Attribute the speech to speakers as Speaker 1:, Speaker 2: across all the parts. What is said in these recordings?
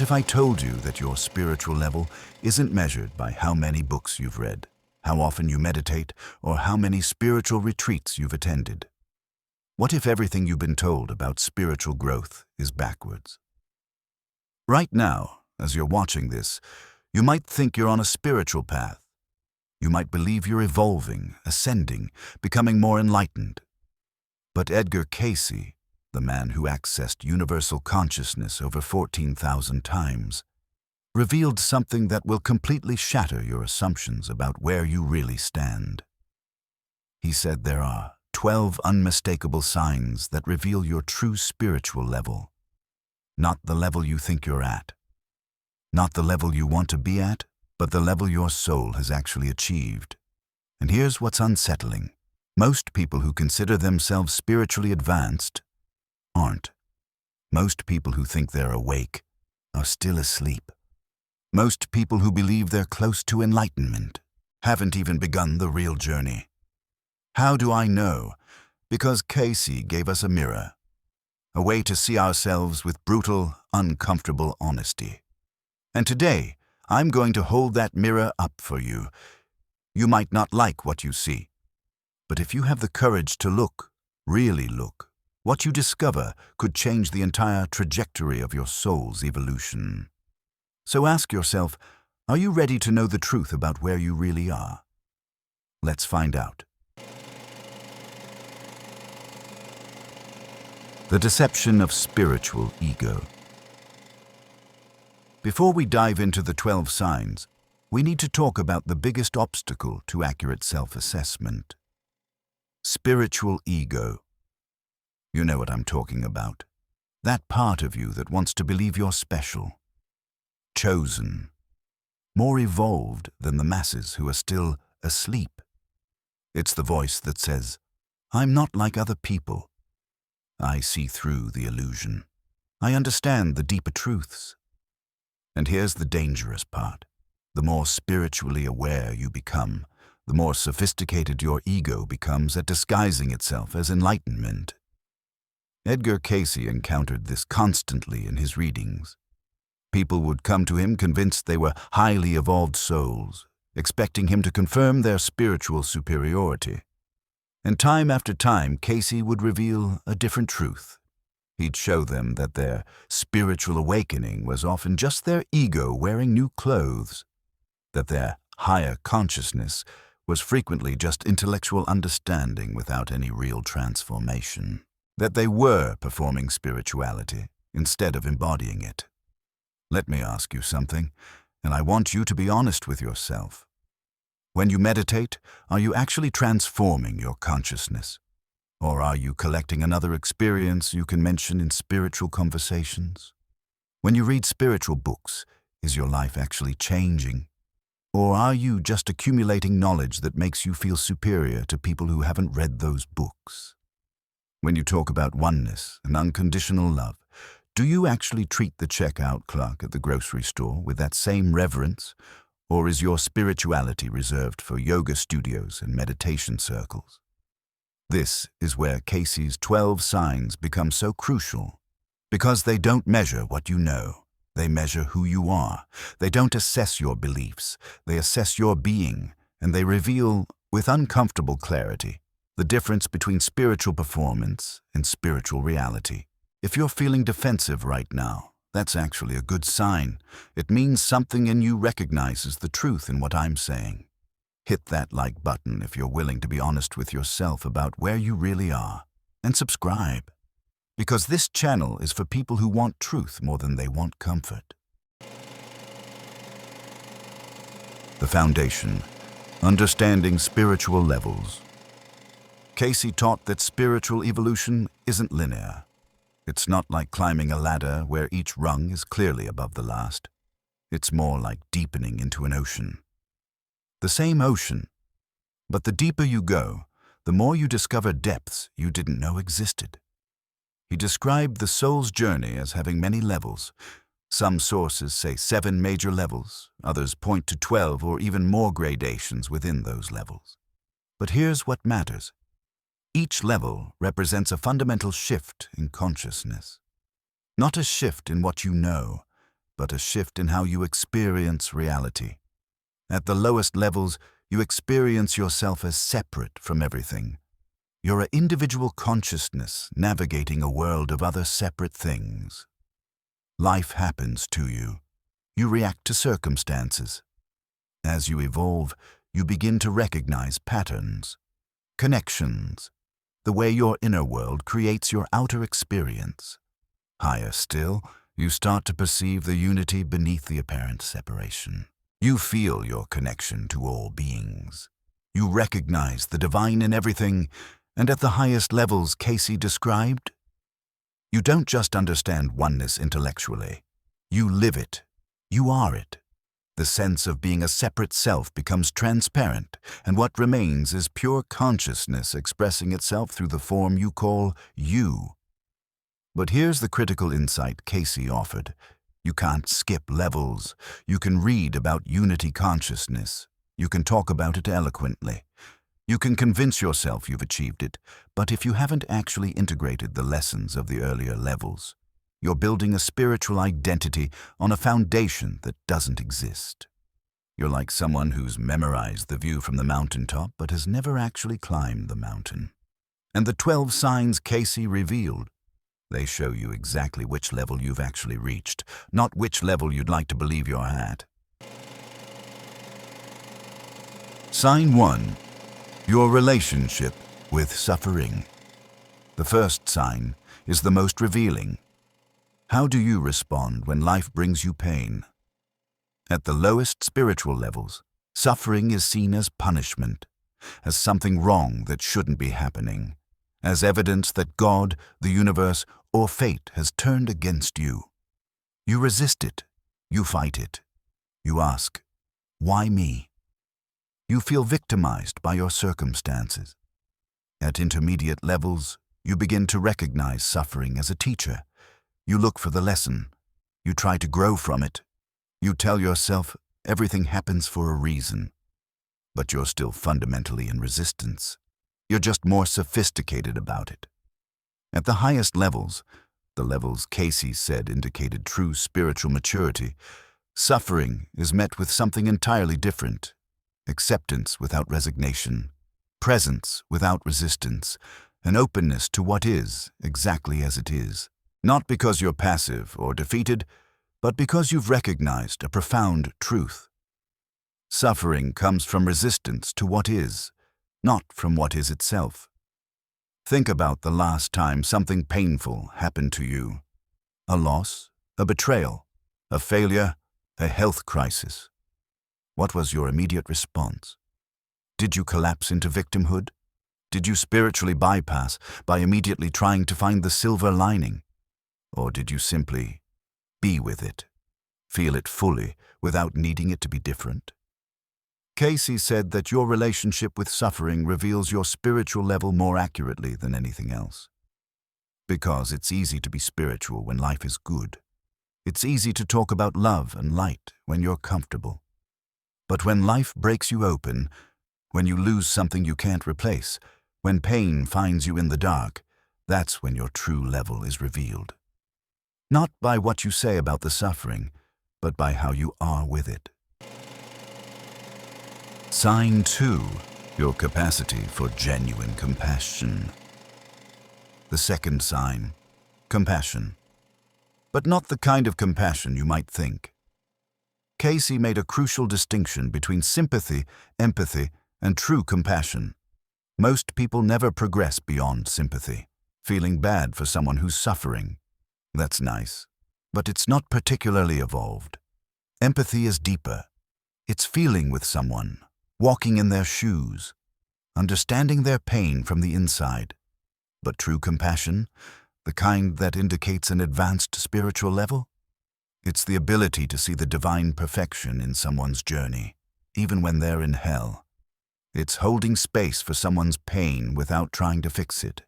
Speaker 1: if I told you that your spiritual level isn't measured by how many books you've read, how often you meditate, or how many spiritual retreats you've attended? What if everything you've been told about spiritual growth is backwards? Right now, as you're watching this, you might think you're on a spiritual path. You might believe you're evolving, ascending, becoming more enlightened. But Edgar Cayce, the man who accessed universal consciousness over 14,000 times, revealed something that will completely shatter your assumptions about where you really stand. He said there are 12 unmistakable signs that reveal your true spiritual level. Not the level you think you're at. Not the level you want to be at, but the level your soul has actually achieved. And here's what's unsettling. Most people who consider themselves spiritually advanced aren't. Most people who think they're awake are still asleep. Most people who believe they're close to enlightenment haven't even begun the real journey. How do I know? Because Cayce gave us a mirror, a way to see ourselves with brutal, uncomfortable honesty. And today, I'm going to hold that mirror up for you. You might not like what you see, but if you have the courage to look, really look, what you discover could change the entire trajectory of your soul's evolution. So ask yourself, are you ready to know the truth about where you really are? Let's find out. The deception of spiritual ego. Before we dive into the 12 signs, we need to talk about the biggest obstacle to accurate self-assessment. Spiritual ego. You know what I'm talking about. That part of you that wants to believe you're special, chosen, more evolved than the masses who are still asleep. It's the voice that says, I'm not like other people. I see through the illusion. I understand the deeper truths. And here's the dangerous part. The more spiritually aware you become, the more sophisticated your ego becomes at disguising itself as enlightenment. Edgar Cayce encountered this constantly in his readings. People would come to him convinced they were highly evolved souls, expecting him to confirm their spiritual superiority. And time after time, Cayce would reveal a different truth. He'd show them that their spiritual awakening was often just their ego wearing new clothes, that their higher consciousness was frequently just intellectual understanding without any real transformation, that they were performing spirituality instead of embodying it. Let me ask you something, and I want you to be honest with yourself. When you meditate, are you actually transforming your consciousness? Or are you collecting another experience you can mention in spiritual conversations? When you read spiritual books, is your life actually changing? Or are you just accumulating knowledge that makes you feel superior to people who haven't read those books? When you talk about oneness and unconditional love, do you actually treat the checkout clerk at the grocery store with that same reverence? Or is your spirituality reserved for yoga studios and meditation circles? This is where Cayce's 12 signs become so crucial, because they don't measure what you know. They measure who you are. They don't assess your beliefs. They assess your being, and they reveal, with uncomfortable clarity, the difference between spiritual performance and spiritual reality. If you're feeling defensive right now, that's actually a good sign. It means something in you recognizes the truth in what I'm saying. Hit that like button if you're willing to be honest with yourself about where you really are. And subscribe. Because this channel is for people who want truth more than they want comfort. The foundation. Understanding spiritual levels. Cayce taught that spiritual evolution isn't linear. It's not like climbing a ladder where each rung is clearly above the last. It's more like deepening into an ocean. The same ocean, but the deeper you go, the more you discover depths you didn't know existed. He described the soul's journey as having many levels. Some sources say 7 major levels, others point to 12 or even more gradations within those levels. But here's what matters. Each level represents a fundamental shift in consciousness. Not a shift in what you know, but a shift in how you experience reality. At the lowest levels, you experience yourself as separate from everything. You're an individual consciousness navigating a world of other separate things. Life happens to you. You react to circumstances. As you evolve, you begin to recognize patterns, connections, the way your inner world creates your outer experience. Higher still, you start to perceive the unity beneath the apparent separation. You feel your connection to all beings. You recognize the divine in everything, and at the highest levels Cayce described, you don't just understand oneness intellectually. You live it. You are it. The sense of being a separate self becomes transparent, and what remains is pure consciousness expressing itself through the form you call you. But here's the critical insight Cayce offered. You can't skip levels. You can read about unity consciousness. You can talk about it eloquently. You can convince yourself you've achieved it, but if you haven't actually integrated the lessons of the earlier levels, you're building a spiritual identity on a foundation that doesn't exist. You're like someone who's memorized the view from the mountaintop but has never actually climbed the mountain. And the 12 signs Cayce revealed, they show you exactly which level you've actually reached, not which level you'd like to believe you're at. Sign 1. Your relationship with suffering. The first sign is the most revealing. How do you respond when life brings you pain? At the lowest spiritual levels, suffering is seen as punishment, as something wrong that shouldn't be happening, as evidence that God, the universe, or fate has turned against you. You resist it. You fight it. You ask, why me? You feel victimized by your circumstances. At intermediate levels, you begin to recognize suffering as a teacher. You look for the lesson. You try to grow from it. You tell yourself everything happens for a reason. But you're still fundamentally in resistance. You're just more sophisticated about it. At the highest levels, the levels Cayce said indicated true spiritual maturity, suffering is met with something entirely different. Acceptance without resignation, presence without resistance, an openness to what is exactly as it is. Not because you're passive or defeated, but because you've recognized a profound truth. Suffering comes from resistance to what is, not from what is itself. Think about the last time something painful happened to you. A loss, a betrayal, a failure, a health crisis. What was your immediate response? Did you collapse into victimhood? Did you spiritually bypass by immediately trying to find the silver lining? Or did you simply be with it, feel it fully without needing it to be different? Cayce said that your relationship with suffering reveals your spiritual level more accurately than anything else. Because it's easy to be spiritual when life is good. It's easy to talk about love and light when you're comfortable. But when life breaks you open, when you lose something you can't replace, when pain finds you in the dark, that's when your true level is revealed. Not by what you say about the suffering, but by how you are with it. Sign 2. Your capacity for genuine compassion. The second sign, compassion. But not the kind of compassion you might think. Cayce made a crucial distinction between sympathy, empathy, and true compassion. Most people never progress beyond sympathy, feeling bad for someone who's suffering. That's nice, but it's not particularly evolved. Empathy is deeper. It's feeling with someone, walking in their shoes, understanding their pain from the inside. But true compassion, the kind that indicates an advanced spiritual level, it's the ability to see the divine perfection in someone's journey, even when they're in hell. It's holding space for someone's pain without trying to fix it,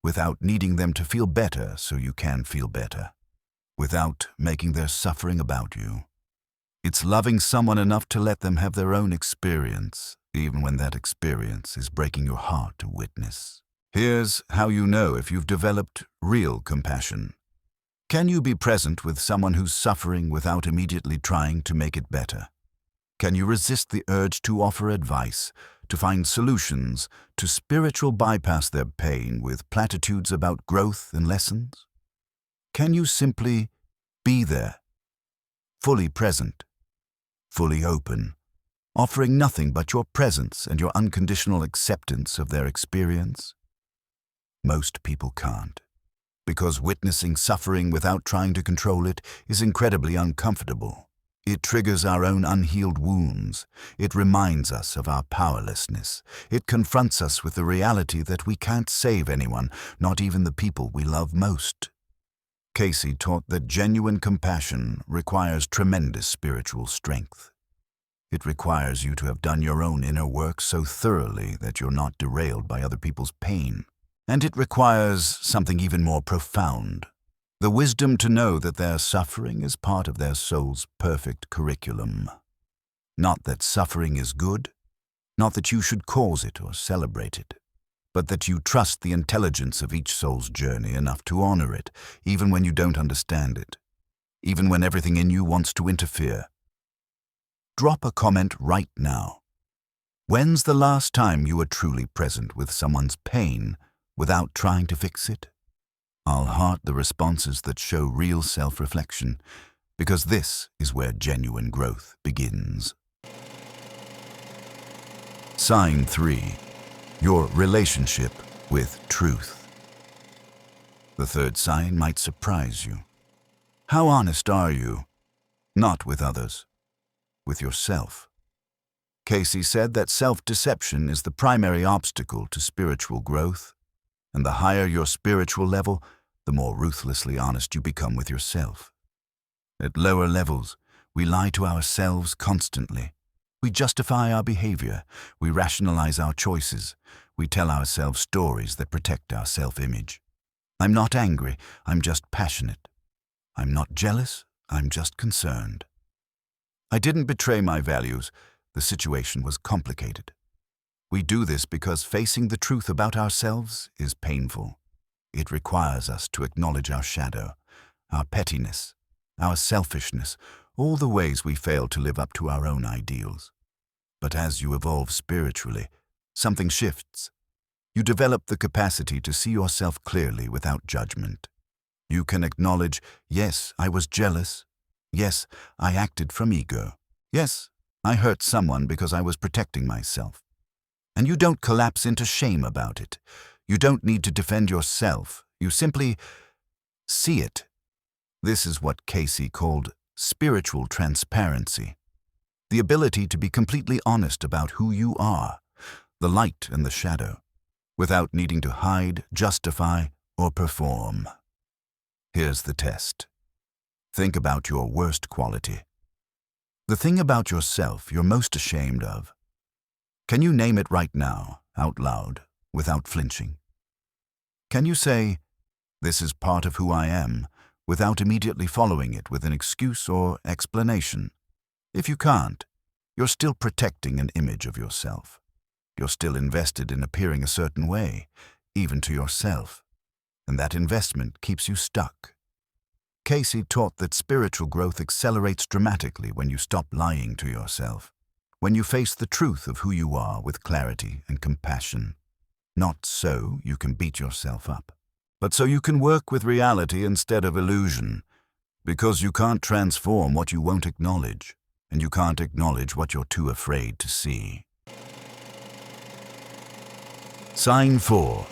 Speaker 1: without needing them to feel better so you can feel better, without making their suffering about you. It's loving someone enough to let them have their own experience, even when that experience is breaking your heart to witness. Here's how you know if you've developed real compassion. Can you be present with someone who's suffering without immediately trying to make it better? Can you resist the urge to offer advice, to find solutions, to spiritual bypass their pain with platitudes about growth and lessons? Can you simply be there, fully present, fully open, offering nothing but your presence and your unconditional acceptance of their experience? Most people can't, because witnessing suffering without trying to control it is incredibly uncomfortable. It triggers our own unhealed wounds. It reminds us of our powerlessness. It confronts us with the reality that we can't save anyone, not even the people we love most. Cayce taught that genuine compassion requires tremendous spiritual strength. It requires you to have done your own inner work so thoroughly that you're not derailed by other people's pain. And it requires something even more profound, the wisdom to know that their suffering is part of their soul's perfect curriculum. Not that suffering is good, not that you should cause it or celebrate it, but that you trust the intelligence of each soul's journey enough to honor it, even when you don't understand it, even when everything in you wants to interfere. Drop a comment right now. When's the last time you were truly present with someone's pain without trying to fix it? I'll heart the responses that show real self-reflection, because this is where genuine growth begins. Sign 3. Your relationship with truth. The third sign might surprise you. How honest are you? Not with others, with yourself. Cayce said that self-deception is the primary obstacle to spiritual growth, and the higher your spiritual level, the more ruthlessly honest you become with yourself. At lower levels, we lie to ourselves constantly. We justify our behavior. We rationalize our choices. We tell ourselves stories that protect our self-image. I'm not angry, I'm just passionate. I'm not jealous, I'm just concerned. I didn't betray my values. The situation was complicated. We do this because facing the truth about ourselves is painful. It requires us to acknowledge our shadow, our pettiness, our selfishness, all the ways we fail to live up to our own ideals. But as you evolve spiritually, something shifts. You develop the capacity to see yourself clearly without judgment. You can acknowledge, yes, I was jealous. Yes, I acted from ego. Yes, I hurt someone because I was protecting myself. And you don't collapse into shame about it. You don't need to defend yourself. You simply see it. This is what Cayce called spiritual transparency. The ability to be completely honest about who you are, the light and the shadow, without needing to hide, justify, or perform. Here's the test. Think about your worst quality. The thing about yourself you're most ashamed of. Can you name it right now, out loud, without flinching? Can you say, "This is part of who I am," without immediately following it with an excuse or explanation? If you can't, you're still protecting an image of yourself. You're still invested in appearing a certain way, even to yourself, and that investment keeps you stuck. Cayce taught that spiritual growth accelerates dramatically when you stop lying to yourself, when you face the truth of who you are with clarity and compassion. Not so you can beat yourself up, but so you can work with reality instead of illusion, because you can't transform what you won't acknowledge, and you can't acknowledge what you're too afraid to see. Sign 4.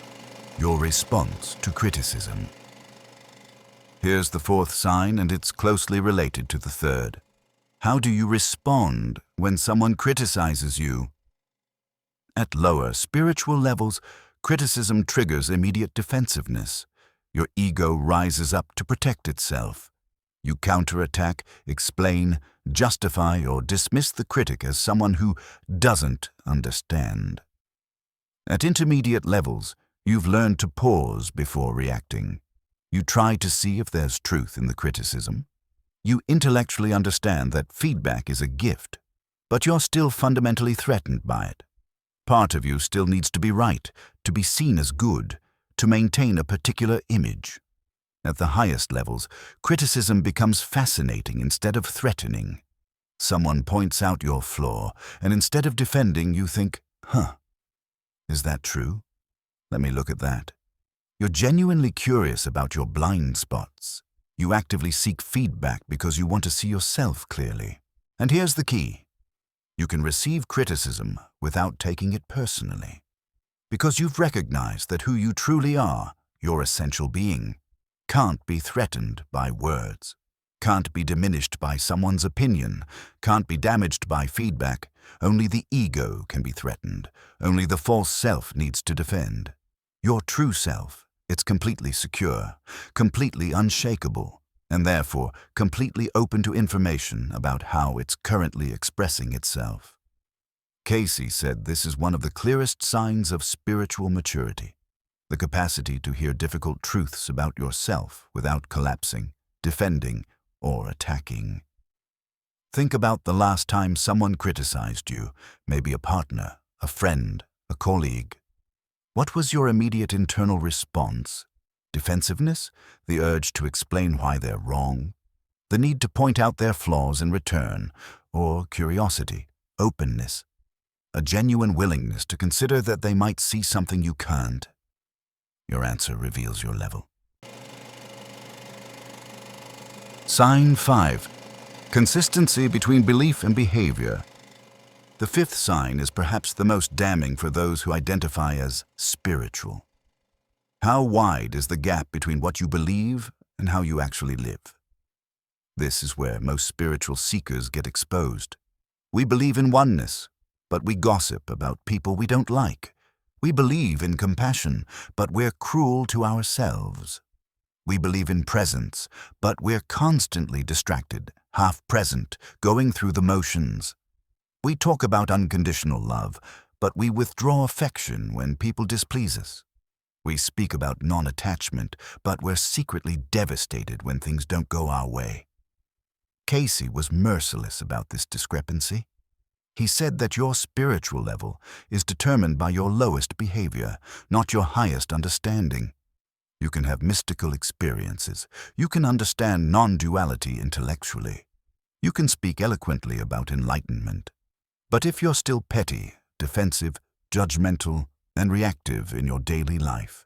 Speaker 1: Your response to criticism. Here's the fourth sign, and it's closely related to the third. How do you respond when someone criticizes you? At lower spiritual levels, criticism triggers immediate defensiveness. Your ego rises up to protect itself. You counterattack, explain, justify, or dismiss the critic as someone who doesn't understand. At intermediate levels, you've learned to pause before reacting. You try to see if there's truth in the criticism. You intellectually understand that feedback is a gift, but you're still fundamentally threatened by it. Part of you still needs to be right, to be seen as good, to maintain a particular image. At the highest levels, criticism becomes fascinating instead of threatening. Someone points out your flaw, and instead of defending, you think, is that true? Let me look at that. You're genuinely curious about your blind spots. You actively seek feedback because you want to see yourself clearly. And here's the key. You can receive criticism without taking it personally. Because you've recognized that who you truly are, your essential being, can't be threatened by words, can't be diminished by someone's opinion, can't be damaged by feedback. Only the ego can be threatened. Only the false self needs to defend. Your true self, it's completely secure, completely unshakable, and therefore completely open to information about how it's currently expressing itself. Cayce said this is one of the clearest signs of spiritual maturity, the capacity to hear difficult truths about yourself without collapsing, defending, or attacking. Think about the last time someone criticized you, maybe a partner, a friend, a colleague. What was your immediate internal response? Defensiveness? The urge to explain why they're wrong? The need to point out their flaws in return? Or curiosity, openness? A genuine willingness to consider that they might see something you can't? Your answer reveals your level. Sign 5. Consistency between belief and behavior. The fifth sign is perhaps the most damning for those who identify as spiritual. How wide is the gap between what you believe and how you actually live? This is where most spiritual seekers get exposed. We believe in oneness, but we gossip about people we don't like. We believe in compassion, but we're cruel to ourselves. We believe in presence, but we're constantly distracted, half present, going through the motions. We talk about unconditional love, but we withdraw affection when people displease us. We speak about non-attachment, but we're secretly devastated when things don't go our way. Cayce was merciless about this discrepancy. He said that your spiritual level is determined by your lowest behavior, not your highest understanding. You can have mystical experiences. You can understand non-duality intellectually. You can speak eloquently about enlightenment. But if you're still petty, defensive, judgmental, and reactive in your daily life,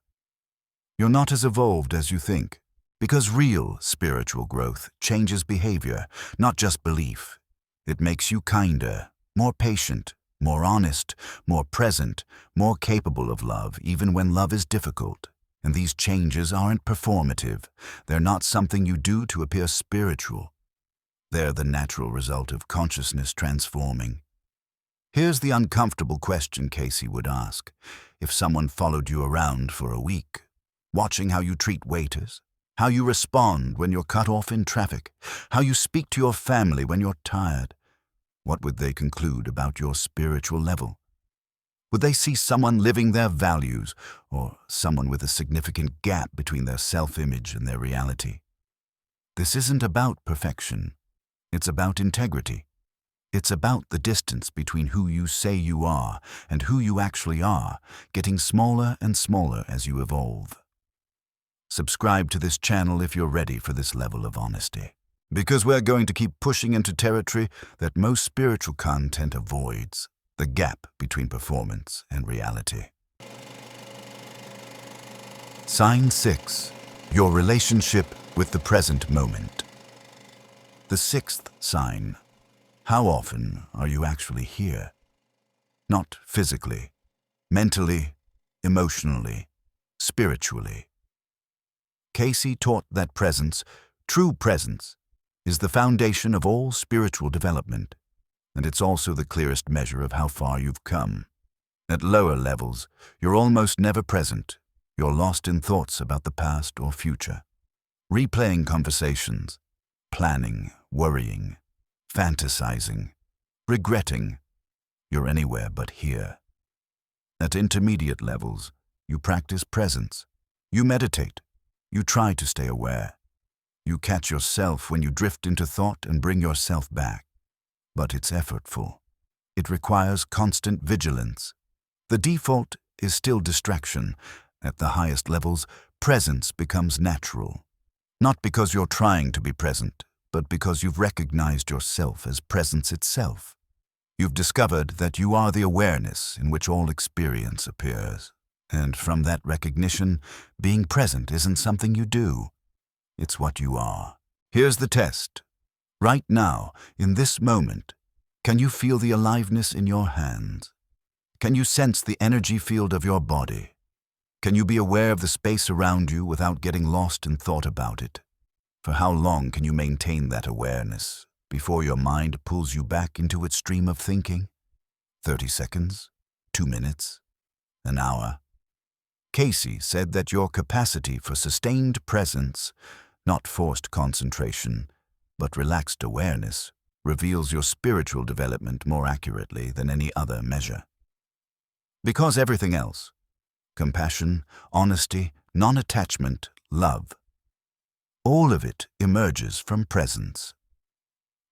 Speaker 1: you're not as evolved as you think, because real spiritual growth changes behavior, not just belief. It makes you kinder, more patient, more honest, more present, more capable of love, even when love is difficult. And these changes aren't performative. They're not something you do to appear spiritual. They're the natural result of consciousness transforming. Here's the uncomfortable question Cayce would ask. If someone followed you around for a week, watching how you treat waiters, how you respond when you're cut off in traffic, how you speak to your family when you're tired, what would they conclude about your spiritual level? Would they see someone living their values, or someone with a significant gap between their self-image and their reality? This isn't about perfection. It's about integrity. It's about the distance between who you say you are and who you actually are, getting smaller and smaller as you evolve. Subscribe to this channel if you're ready for this level of honesty, because we're going to keep pushing into territory that most spiritual content avoids. The gap between performance and reality. Sign 6. Your relationship with the present moment. The sixth sign. How often are you actually here? Not physically, mentally, emotionally, spiritually. Cayce taught that presence, true presence, is the foundation of all spiritual development. And it's also the clearest measure of how far you've come. At lower levels, you're almost never present. You're lost in thoughts about the past or future, replaying conversations, planning, worrying, fantasizing, regretting. You're anywhere but here. At intermediate levels, you practice presence. You meditate. You try to stay aware. You catch yourself when you drift into thought and bring yourself back. But it's effortful. It requires constant vigilance. The default is still distraction. At the highest levels, presence becomes natural. Not because you're trying to be present, but because you've recognized yourself as presence itself. You've discovered that you are the awareness in which all experience appears. And from that recognition, being present isn't something you do. It's what you are. Here's the test. Right now, in this moment, can you feel the aliveness in your hands? Can you sense the energy field of your body? Can you be aware of the space around you without getting lost in thought about it? For how long can you maintain that awareness before your mind pulls you back into its stream of thinking? 30 seconds? 2 minutes? An hour? Cayce said that your capacity for sustained presence, not forced concentration, but relaxed awareness, reveals your spiritual development more accurately than any other measure. Because everything else, compassion, honesty, non-attachment, love, all of it emerges from presence.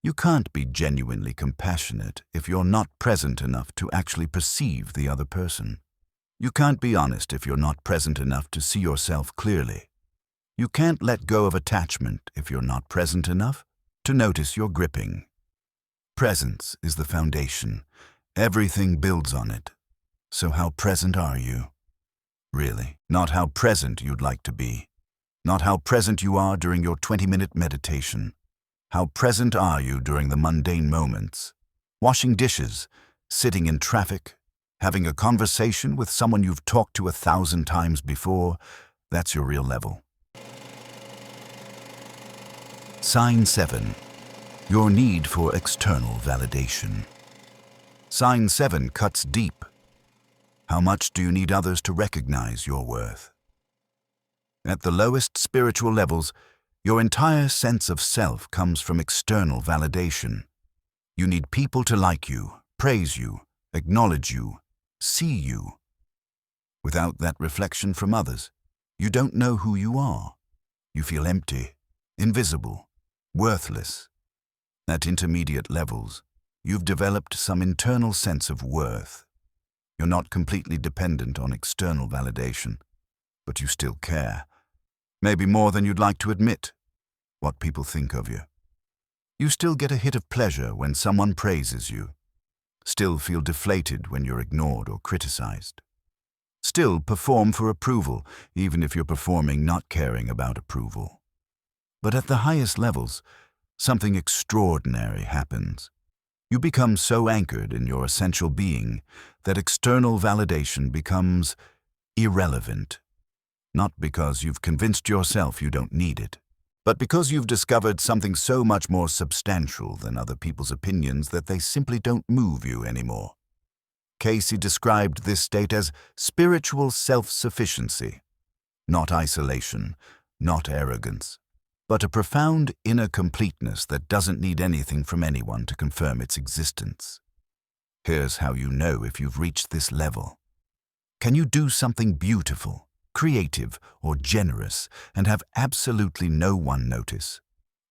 Speaker 1: You can't be genuinely compassionate if you're not present enough to actually perceive the other person. You can't be honest if you're not present enough to see yourself clearly. You can't let go of attachment if you're not present enough to notice your gripping. Presence is the foundation. Everything builds on it. So how present are you? Really, not how present you'd like to be. Not how present you are during your 20-minute meditation. How present are you during the mundane moments? Washing dishes, sitting in traffic, having a conversation with someone you've talked to 1,000 times before, that's your real level. Sign 7. Your need for external validation. Sign 7 cuts deep. How much do you need others to recognize your worth? At the lowest spiritual levels, your entire sense of self comes from external validation. You need people to like you, praise you, acknowledge you, see you. Without that reflection from others, you don't know who you are. You feel empty, invisible, worthless. At intermediate levels, you've developed some internal sense of worth. You're not completely dependent on external validation, but you still care. Maybe more than you'd like to admit, what people think of you. You still get a hit of pleasure when someone praises you. Still feel deflated when you're ignored or criticized. Still perform for approval, even if you're performing not caring about approval. But at the highest levels, something extraordinary happens. You become so anchored in your essential being that external validation becomes irrelevant. Not because you've convinced yourself you don't need it, but because you've discovered something so much more substantial than other people's opinions that they simply don't move you anymore. Cayce described this state as spiritual self-sufficiency, not isolation, not arrogance, but a profound inner completeness that doesn't need anything from anyone to confirm its existence. Here's how you know if you've reached this level. Can you do something beautiful, creative, or generous and have absolutely no one notice?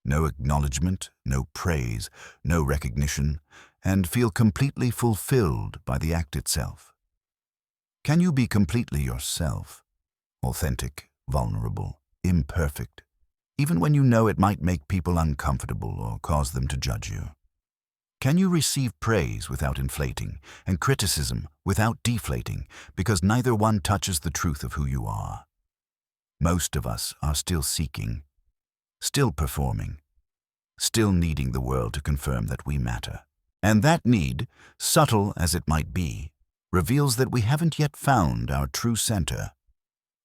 Speaker 1: No acknowledgement, no praise, no recognition, and feel completely fulfilled by the act itself? Can you be completely yourself, authentic, vulnerable, imperfect, even when you know it might make people uncomfortable or cause them to judge you? Can you receive praise without inflating and criticism without deflating, because neither one touches the truth of who you are? Most of us are still seeking, still performing, still needing the world to confirm that we matter. And that need, subtle as it might be, reveals that we haven't yet found our true center.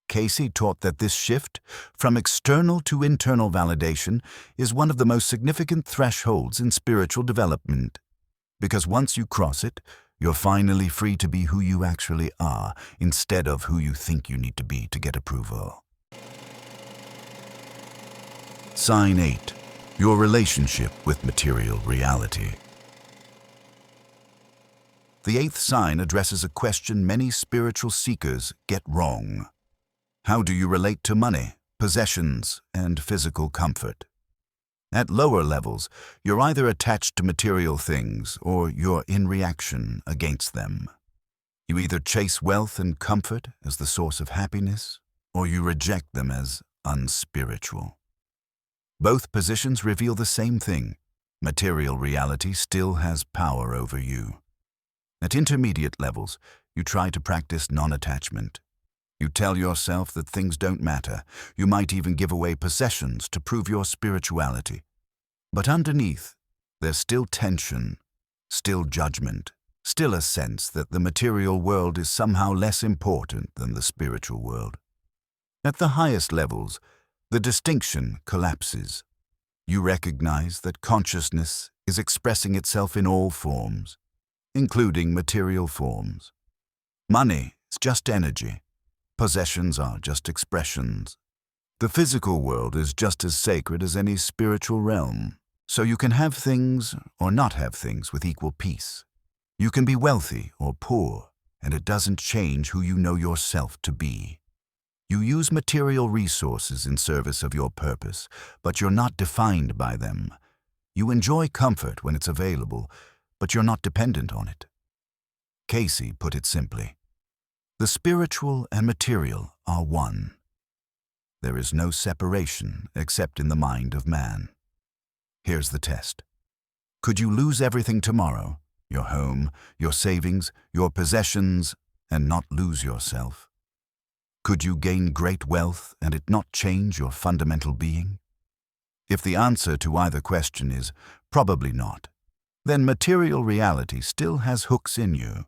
Speaker 1: Cayce taught that this shift from external to internal validation is one of the most significant thresholds in spiritual development, because once you cross it, you're finally free to be who you actually are instead of who you think you need to be to get approval. Sign 8. Your relationship with material reality. The 8th sign addresses a question many spiritual seekers get wrong. How do you relate to money, possessions, and physical comfort? At lower levels, you're either attached to material things or you're in reaction against them. You either chase wealth and comfort as the source of happiness, or you reject them as unspiritual. Both positions reveal the same thing. Material reality still has power over you. At intermediate levels, you try to practice non-attachment. You tell yourself that things don't matter. You might even give away possessions to prove your spirituality. But underneath, there's still tension, still judgment, still a sense that the material world is somehow less important than the spiritual world. At the highest levels, the distinction collapses. You recognize that consciousness is expressing itself in all forms, including material forms. Money is just energy. Possessions are just expressions. The physical world is just as sacred as any spiritual realm, so you can have things or not have things with equal peace. You can be wealthy or poor, and it doesn't change who you know yourself to be. You use material resources in service of your purpose, but you're not defined by them. You enjoy comfort when it's available, but you're not dependent on it. Cayce put it simply. The spiritual and material are one. There is no separation except in the mind of man. Here's the test. Could you lose everything tomorrow, your home, your savings, your possessions, and not lose yourself? Could you gain great wealth and it not change your fundamental being? If the answer to either question is probably not, then material reality still has hooks in you,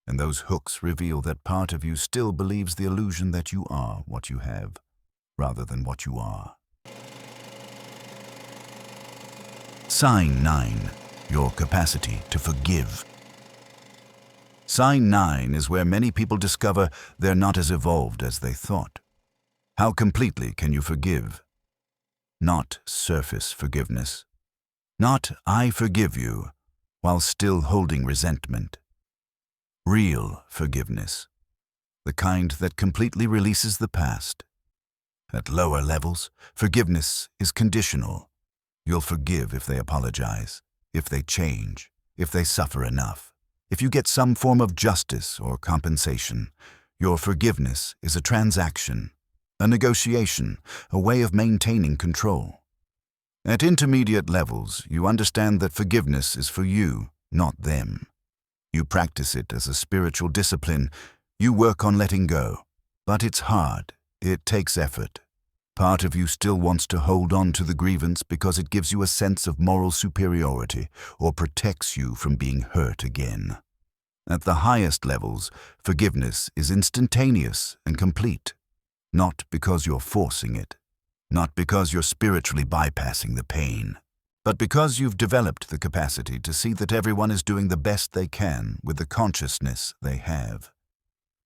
Speaker 1: and those hooks reveal that part of you still believes the illusion that you are what you have, rather than what you are. Sign 9. Your capacity to forgive. Sign 9 is where many people discover they're not as evolved as they thought. How completely can you forgive? Not surface forgiveness. Not "I forgive you," while still holding resentment. Real forgiveness. The kind that completely releases the past. At lower levels, forgiveness is conditional. You'll forgive if they apologize, if they change, if they suffer enough. If you get some form of justice or compensation, your forgiveness is a transaction, a negotiation, a way of maintaining control. At intermediate levels, you understand that forgiveness is for you, not them. You practice it as a spiritual discipline. You work on letting go. But it's hard. It takes effort. Part of you still wants to hold on to the grievance because it gives you a sense of moral superiority or protects you from being hurt again. At the highest levels, forgiveness is instantaneous and complete. Not because you're forcing it, not because you're spiritually bypassing the pain, but because you've developed the capacity to see that everyone is doing the best they can with the consciousness they have.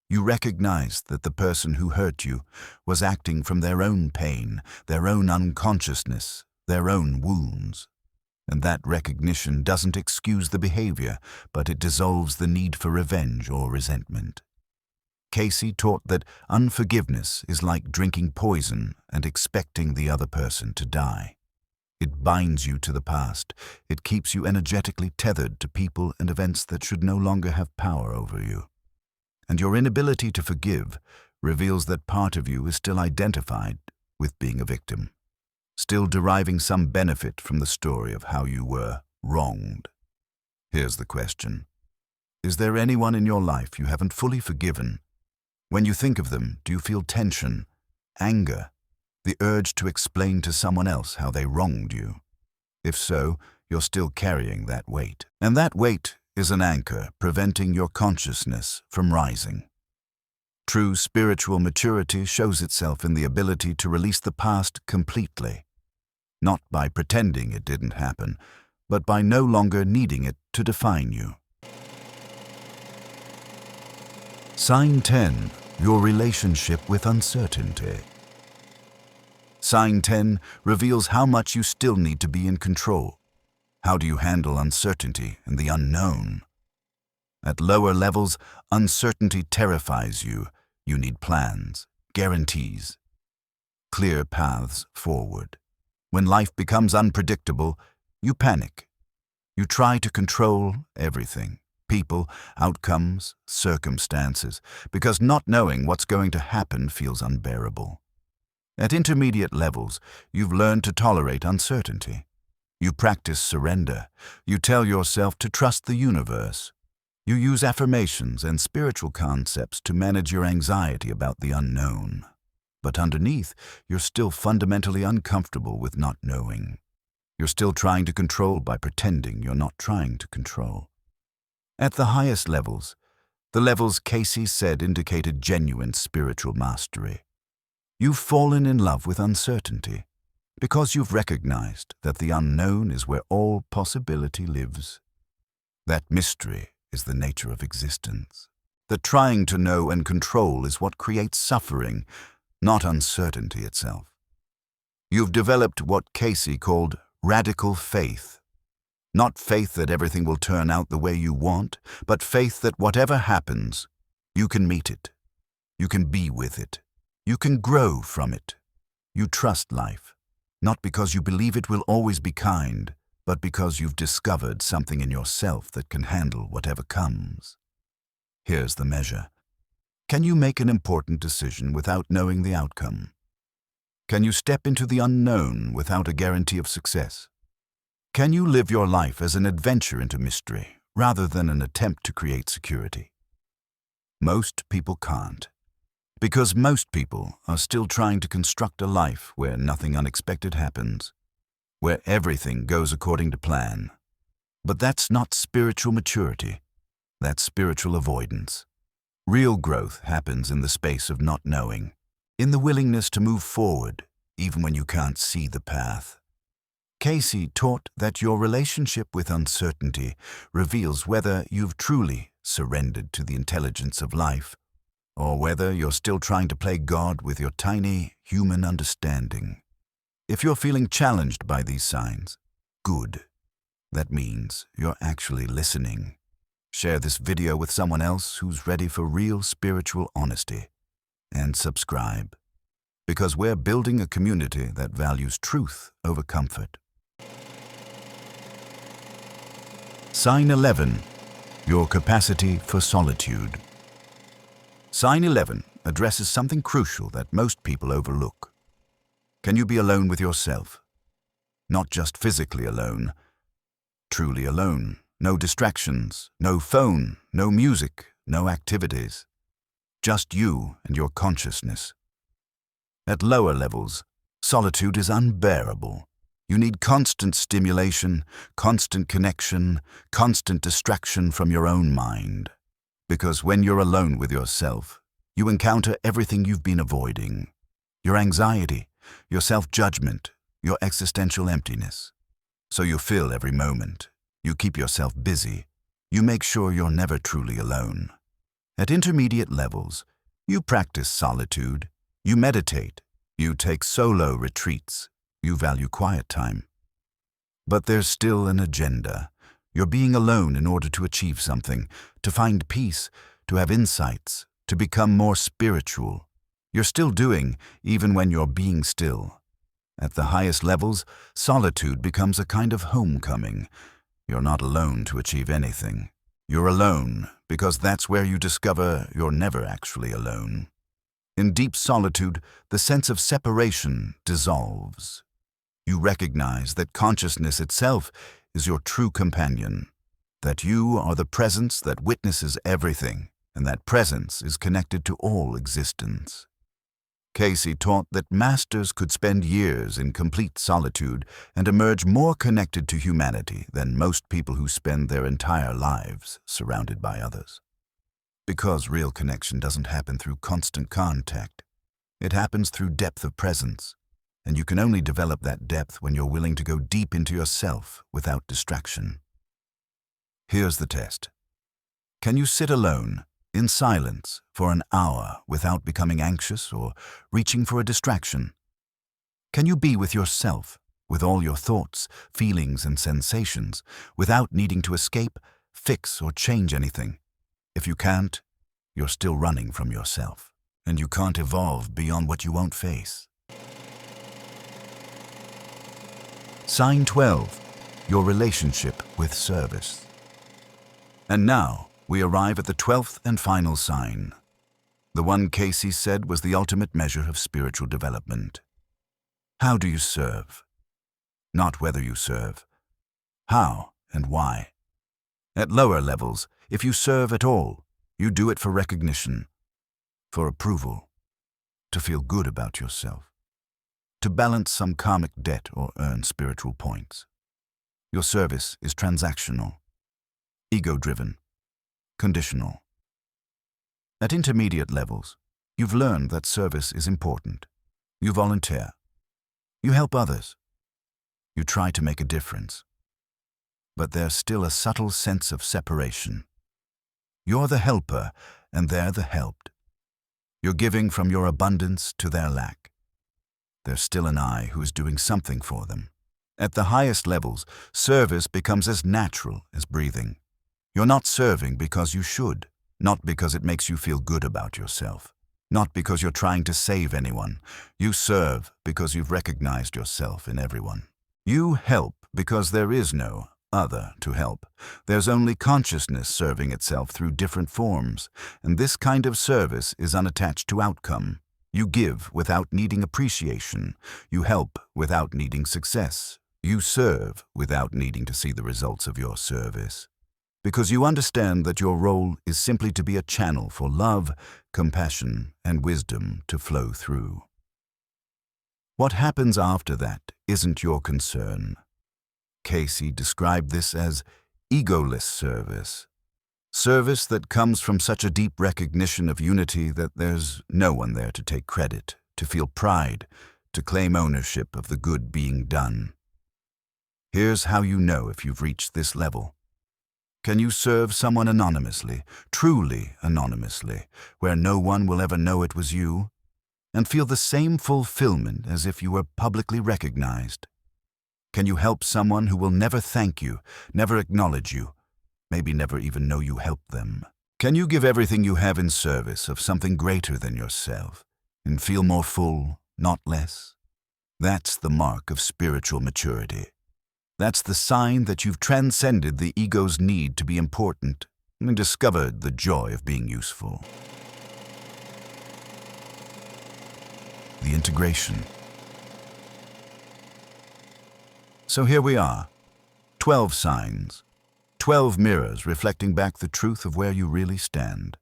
Speaker 1: You recognize that the person who hurt you was acting from their own pain, their own unconsciousness, their own wounds. And that recognition doesn't excuse the behavior, but it dissolves the need for revenge or resentment. Cayce taught that unforgiveness is like drinking poison and expecting the other person to die. It binds you to the past. It keeps you energetically tethered to people and events that should no longer have power over you. And your inability to forgive reveals that part of you is still identified with being a victim, still deriving some benefit from the story of how you were wronged. Here's the question. Is there anyone in your life you haven't fully forgiven? When you think of them, do you feel tension, anger, the urge to explain to someone else how they wronged you? If so, you're still carrying that weight. And that weight is an anchor preventing your consciousness from rising. True spiritual maturity shows itself in the ability to release the past completely, not by pretending it didn't happen, but by no longer needing it to define you. Sign 10. Your relationship with uncertainty. Sign 10 reveals how much you still need to be in control. How do you handle uncertainty and the unknown? At lower levels, uncertainty terrifies you. You need plans, guarantees, clear paths forward. When life becomes unpredictable, you panic. You try to control everything, people, outcomes, circumstances, because not knowing what's going to happen feels unbearable. At intermediate levels, you've learned to tolerate uncertainty. You practice surrender. You tell yourself to trust the universe. You use affirmations and spiritual concepts to manage your anxiety about the unknown. But underneath, you're still fundamentally uncomfortable with not knowing. You're still trying to control by pretending you're not trying to control. At the highest levels, the levels Cayce said indicated genuine spiritual mastery. You've fallen in love with uncertainty because you've recognized that the unknown is where all possibility lives. That mystery is the nature of existence. That trying to know and control is what creates suffering, not uncertainty itself. You've developed what Cayce called radical faith. Not faith that everything will turn out the way you want, but faith that whatever happens, you can meet it. You can be with it. You can grow from it. You trust life, not because you believe it will always be kind, but because you've discovered something in yourself that can handle whatever comes. Here's the measure. Can you make an important decision without knowing the outcome? Can you step into the unknown without a guarantee of success? Can you live your life as an adventure into mystery, rather than an attempt to create security? Most people can't, because most people are still trying to construct a life where nothing unexpected happens, where everything goes according to plan. But that's not spiritual maturity. That's spiritual avoidance. Real growth happens in the space of not knowing, in the willingness to move forward, even when you can't see the path. Cayce taught that your relationship with uncertainty reveals whether you've truly surrendered to the intelligence of life, or whether you're still trying to play God with your tiny human understanding. If you're feeling challenged by these signs, good. That means you're actually listening. Share this video with someone else who's ready for real spiritual honesty. And subscribe, because we're building a community that values truth over comfort. Sign 11. Your capacity for solitude. Sign 11 addresses something crucial that most people overlook. Can you be alone with yourself? Not just physically alone, truly alone. No distractions, no phone, no music, no activities. Just you and your consciousness. At lower levels, solitude is unbearable. You need constant stimulation, constant connection, constant distraction from your own mind. Because when you're alone with yourself, you encounter everything you've been avoiding. Your anxiety, your self-judgment, your existential emptiness. So you fill every moment. You keep yourself busy. You make sure you're never truly alone. At intermediate levels, you practice solitude. You meditate. You take solo retreats. You value quiet time. But there's still an agenda. You're being alone in order to achieve something, to find peace, to have insights, to become more spiritual. You're still doing, even when you're being still. At the highest levels, solitude becomes a kind of homecoming. You're not alone to achieve anything. You're alone because that's where you discover you're never actually alone. In deep solitude, the sense of separation dissolves. You recognize that consciousness itself is your true companion, that you are the presence that witnesses everything, and that presence is connected to all existence. Cayce taught that masters could spend years in complete solitude and emerge more connected to humanity than most people who spend their entire lives surrounded by others. Because real connection doesn't happen through constant contact. It happens through depth of presence, and you can only develop that depth when you're willing to go deep into yourself without distraction. Here's the test. Can you sit alone, in silence, for an hour without becoming anxious or reaching for a distraction? Can you be with yourself, with all your thoughts, feelings, and sensations, without needing to escape, fix, or change anything? If you can't, you're still running from yourself, and you can't evolve beyond what you won't face. Sign 12. Your relationship with service. And now, we arrive at the 12th and final sign. The one Cayce said was the ultimate measure of spiritual development. How do you serve? Not whether you serve. How and why? At lower levels, if you serve at all, you do it for recognition, for approval, to feel good about yourself, to balance some karmic debt or earn spiritual points. Your service is transactional, ego-driven, conditional. At intermediate levels, you've learned that service is important. You volunteer. You help others. You try to make a difference. But there's still a subtle sense of separation. You're the helper, and they're the helped. You're giving from your abundance to their lack. There's still an I who is doing something for them. At the highest levels, service becomes as natural as breathing. You're not serving because you should, not because it makes you feel good about yourself, not because you're trying to save anyone. You serve because you've recognized yourself in everyone. You help because there is no other to help. There's only consciousness serving itself through different forms, and this kind of service is unattached to outcome. You give without needing appreciation. You help without needing success. You serve without needing to see the results of your service, because you understand that your role is simply to be a channel for love, compassion, and wisdom to flow through. What happens after that isn't your concern. Cayce described this as egoless service. Service that comes from such a deep recognition of unity that there's no one there to take credit, to feel pride, to claim ownership of the good being done. Here's how you know if you've reached this level. Can you serve someone anonymously, truly anonymously, where no one will ever know it was you, and feel the same fulfillment as if you were publicly recognized? Can you help someone who will never thank you, never acknowledge you, maybe never even know you helped them? Can you give everything you have in service of something greater than yourself, and feel more full, not less? That's the mark of spiritual maturity. That's the sign that you've transcended the ego's need to be important and discovered the joy of being useful. The integration. So here we are, 12 signs, 12 mirrors reflecting back the truth of where you really stand.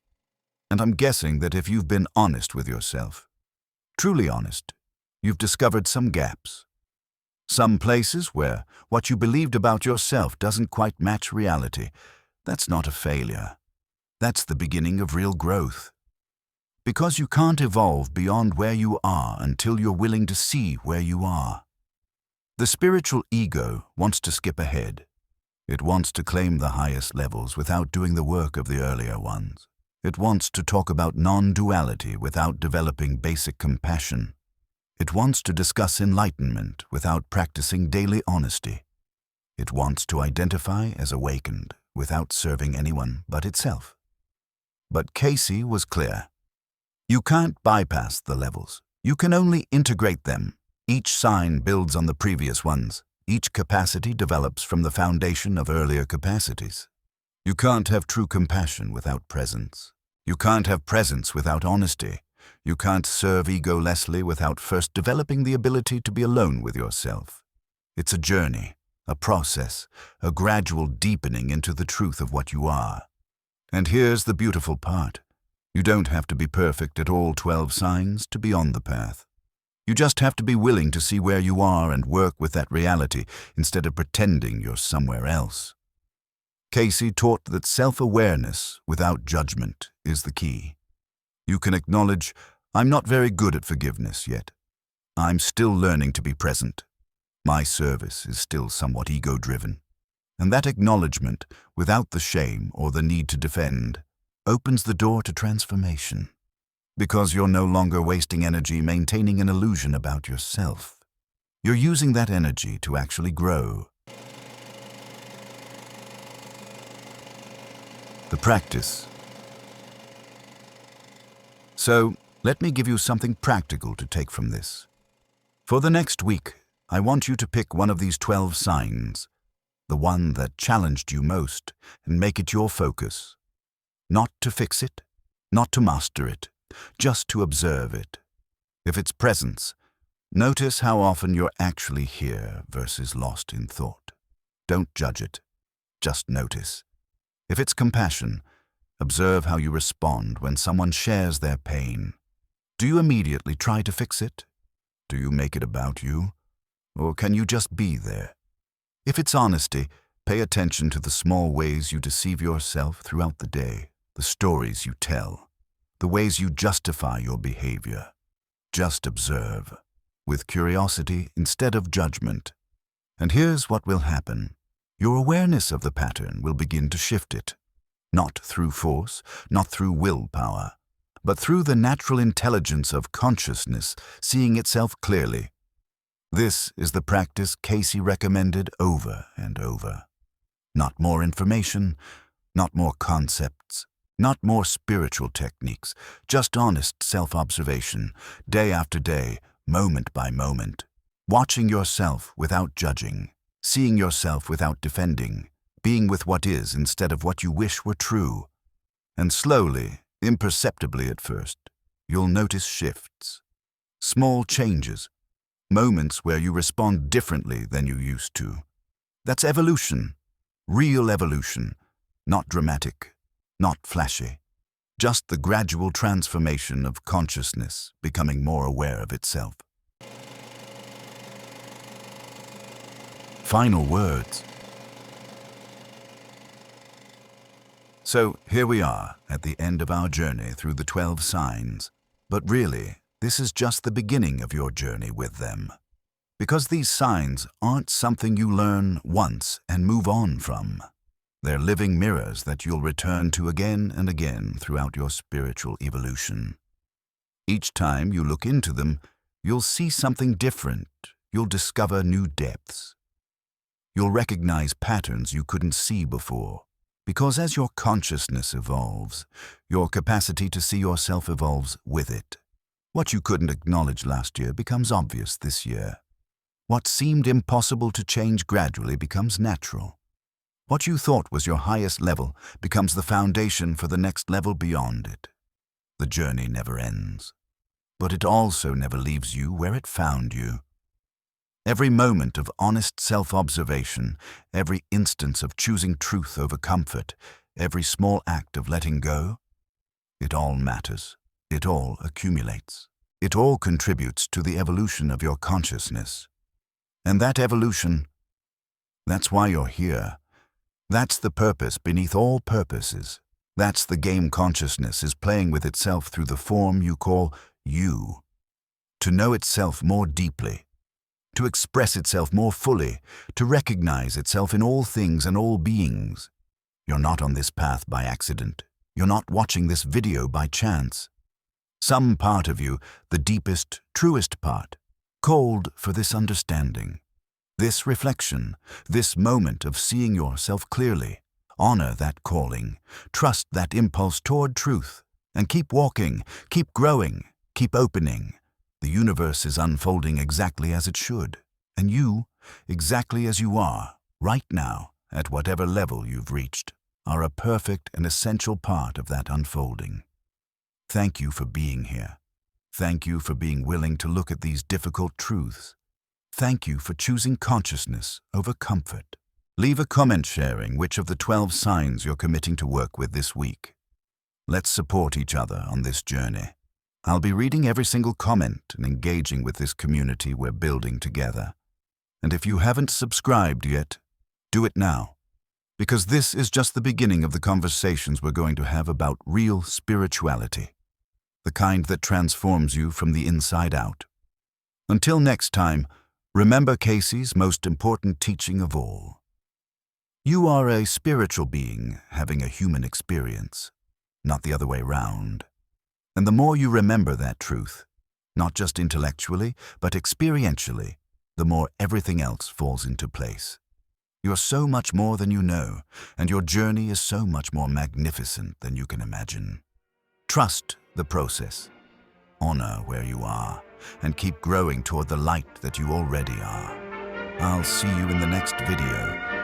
Speaker 1: And I'm guessing that if you've been honest with yourself, truly honest, you've discovered some gaps. Some places where what you believed about yourself doesn't quite match reality. That's not a failure. That's the beginning of real growth. Because you can't evolve beyond where you are until you're willing to see where you are. The spiritual ego wants to skip ahead. It wants to claim the highest levels without doing the work of the earlier ones. It wants to talk about non-duality without developing basic compassion. It wants to discuss enlightenment without practicing daily honesty. It wants to identify as awakened without serving anyone but itself. But Cayce was clear. You can't bypass the levels. You can only integrate them. Each sign builds on the previous ones. Each capacity develops from the foundation of earlier capacities. You can't have true compassion without presence. You can't have presence without honesty. You can't serve egolessly without first developing the ability to be alone with yourself. It's a journey, a process, a gradual deepening into the truth of what you are. And here's the beautiful part. You don't have to be perfect at all 12 signs to be on the path. You just have to be willing to see where you are and work with that reality instead of pretending you're somewhere else. Cayce taught that self-awareness without judgment is the key. You can acknowledge, I'm not very good at forgiveness yet. I'm still learning to be present. My service is still somewhat ego-driven. And that acknowledgement, without the shame or the need to defend, opens the door to transformation. Because you're no longer wasting energy maintaining an illusion about yourself. You're using that energy to actually grow. The practice. So, let me give you something practical to take from this. For the next week, I want you to pick one of these 12 signs, the one that challenged you most, and make it your focus. Not to fix it, not to master it, just to observe it. If it's presence, Notice how often you're actually here versus lost in thought. Don't judge it. Just notice. If it's compassion, observe how you respond when someone shares their pain. Do you immediately try to fix it? Do you make it about you? Or can you just be there? If it's honesty, pay attention to the small ways you deceive yourself throughout the day, the stories you tell, the ways you justify your behavior. Just observe, with curiosity instead of judgment. And here's what will happen. Your awareness of the pattern will begin to shift it. Not through force, not through willpower, but through the natural intelligence of consciousness seeing itself clearly. This is the practice Cayce recommended over and over. Not more information, not more concepts, not more spiritual techniques, just honest self-observation, day after day, moment by moment, watching yourself without judging, seeing yourself without defending, being with what is instead of what you wish were true. And slowly, imperceptibly at first, you'll notice shifts, small changes, moments where you respond differently than you used to. That's evolution, real evolution, not dramatic, not flashy, just the gradual transformation of consciousness becoming more aware of itself. Final words. So here we are at the end of our journey through the 12 signs, but really, this is just the beginning of your journey with them. Because these signs aren't something you learn once and move on from. They're living mirrors that you'll return to again and again throughout your spiritual evolution. Each time you look into them, you'll see something different. You'll discover new depths. You'll recognize patterns you couldn't see before. Because as your consciousness evolves, your capacity to see yourself evolves with it. What you couldn't acknowledge last year becomes obvious this year. What seemed impossible to change gradually becomes natural. What you thought was your highest level becomes the foundation for the next level beyond it. The journey never ends, but it also never leaves you where it found you. Every moment of honest self-observation, every instance of choosing truth over comfort, every small act of letting go, it all matters. It all accumulates. It all contributes to the evolution of your consciousness. And that evolution, that's why you're here. That's the purpose beneath all purposes. That's the game consciousness is playing with itself through the form you call you. To know itself more deeply, to express itself more fully, to recognize itself in all things and all beings. You're not on this path by accident. You're not watching this video by chance. Some part of you, the deepest, truest part, called for this understanding, this reflection, this moment of seeing yourself clearly. Honor that calling, trust that impulse toward truth, and keep walking, keep growing, keep opening. The universe is unfolding exactly as it should, and you, exactly as you are, right now, at whatever level you've reached, are a perfect and essential part of that unfolding. Thank you for being here. Thank you for being willing to look at these difficult truths. Thank you for choosing consciousness over comfort. Leave a comment sharing which of the 12 signs you're committing to work with this week. Let's support each other on this journey. I'll be reading every single comment and engaging with this community we're building together. And if you haven't subscribed yet, do it now. Because this is just the beginning of the conversations we're going to have about real spirituality. The kind that transforms you from the inside out. Until next time, remember Cayce's most important teaching of all. You are a spiritual being having a human experience, not the other way round. And the more you remember that truth, not just intellectually, but experientially, the more everything else falls into place. You're so much more than you know, and your journey is so much more magnificent than you can imagine. Trust the process. Honor where you are, and keep growing toward the light that you already are. I'll see you in the next video.